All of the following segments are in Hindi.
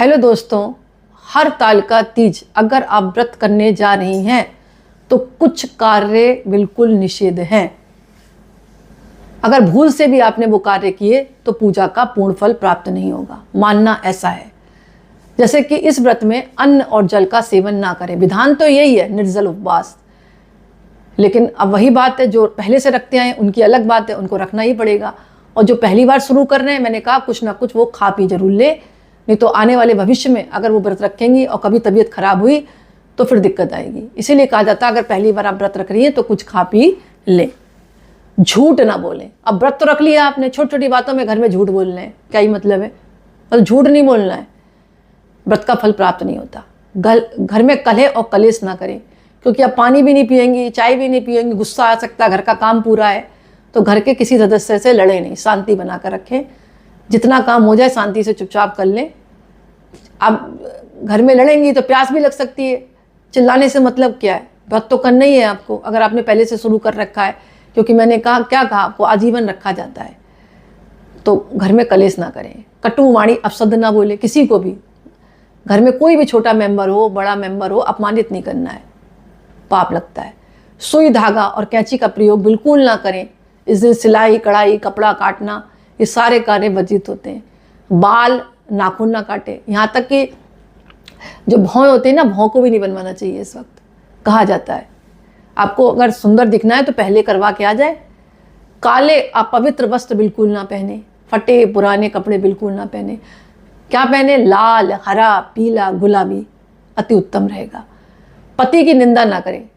हेलो दोस्तों, हर ताल का तीज अगर आप व्रत करने जा रही हैं तो कुछ कार्य बिल्कुल निषेध हैं। अगर भूल से भी आपने वो कार्य किए तो पूजा का पूर्ण फल प्राप्त नहीं होगा। मानना ऐसा है जैसे कि इस व्रत में अन्न और जल का सेवन ना करें। विधान तो यही है, निर्जल उपवास। लेकिन अब वही बात है, जो पहले से रखते आए उनकी अलग बात है, उनको रखना ही पड़ेगा। और जो पहली बार शुरू कर रहे हैं, मैंने कहा कुछ ना कुछ वो खा पी जरूर ले, नहीं तो आने वाले भविष्य में अगर वो व्रत रखेंगी और कभी तबीयत खराब हुई तो फिर दिक्कत आएगी। इसीलिए कहा जाता है अगर पहली बार आप व्रत रख रही हैं तो कुछ खा पी ले, झूठ ना बोलें। अब व्रत तो रख लिया आपने, छोटी छोटी बातों में घर में झूठ बोल रहे हैं, क्या ही मतलब है? मतलब झूठ नहीं बोलना है, व्रत का फल प्राप्त नहीं होता। घर में कलह और कलेश ना करें, क्योंकि आप पानी भी नहीं पिएंगी, चाय भी नहीं पिएंगी, गुस्सा आ सकता है, घर का काम पूरा है। तो घर के किसी सदस्य से लड़े नहीं, शांति बना कर रखें। जितना काम हो जाए शांति से चुपचाप कर लें। आप घर में लड़ेंगी तो प्यास भी लग सकती है, चिल्लाने से मतलब क्या है? व्रत तो करना ही है आपको, अगर आपने पहले से शुरू कर रखा है। क्योंकि मैंने कहा, क्या कहा आपको, आजीवन रखा जाता है। तो घर में कलेश ना करें, कटु वाणी अपशब्द ना बोले किसी को भी। घर में कोई भी छोटा मेंबर हो, बड़ा मेंबर हो, अपमानित नहीं करना है, पाप लगता है। सुई, धागा और कैंची का प्रयोग बिल्कुल ना करें। इस दिन सिलाई, कढ़ाई, कपड़ा काटना, ये सारे कार्य वर्जित होते हैं। बाल, नाखून ना काटे, यहाँ तक कि जो भौं होते हैं ना, भौं को भी नहीं बनवाना चाहिए इस वक्त, कहा जाता है। आपको अगर सुंदर दिखना है तो पहले करवा के आ जाए। काले अपवित्र वस्त्र बिल्कुल ना पहने, फटे पुराने कपड़े बिल्कुल ना पहने। क्या पहने? लाल, हरा, पीला, गुलाबी, अति उत्तम रहेगा। पति की निंदा ना करें।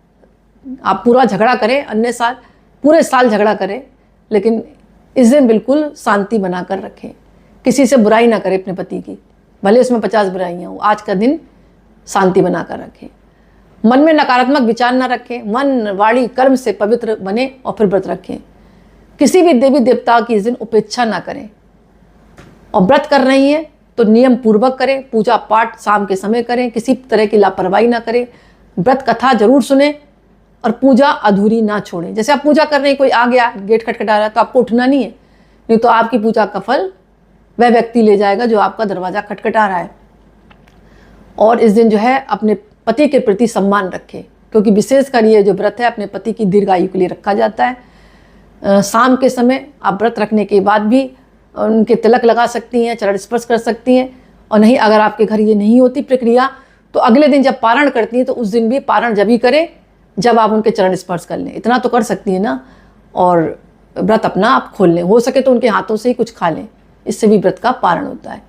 आप पूरा झगड़ा करें, अन्य साल पूरे साल झगड़ा करें, लेकिन इस दिन बिल्कुल शांति बनाकर रखें। किसी से बुराई ना करें अपने पति की, भले उसमें 50 बुराइयाँ हो। आज का दिन शांति बनाकर रखें। मन में नकारात्मक विचार ना रखें। मन, वाणी, कर्म से पवित्र बने और फिर व्रत रखें। किसी भी देवी देवता की इस दिन उपेक्षा ना करें। और व्रत कर रही हैं तो नियम पूर्वक करें। पूजा पाठ शाम के समय करें, किसी तरह की लापरवाही ना करें। व्रत कथा जरूर सुने और पूजा अधूरी ना छोड़ें। जैसे आप पूजा कर रहे हैं, कोई आ गया, गेट खटखटा रहा है, तो आपको उठना नहीं है, नहीं तो आपकी पूजा का फल वह व्यक्ति ले जाएगा जो आपका दरवाजा खटखटा रहा है। और इस दिन जो है अपने पति के प्रति सम्मान रखें, क्योंकि विशेषकर ये जो व्रत है अपने पति की दीर्घायु के लिए रखा जाता है। शाम के समय आप व्रत रखने के बाद भी उनके तिलक लगा सकती हैं, चरण स्पर्श कर सकती हैं। और नहीं, अगर आपके घर ये नहीं होती प्रक्रिया, तो अगले दिन जब पारण करती हैं तो उस दिन भी पारण जब ही करें जब आप उनके चरण स्पर्श कर लें। इतना तो कर सकती हैं ना। और व्रत अपना आप खोल लें, हो सके तो उनके हाथों से ही कुछ खा लें, इससे भी व्रत का पारण होता है।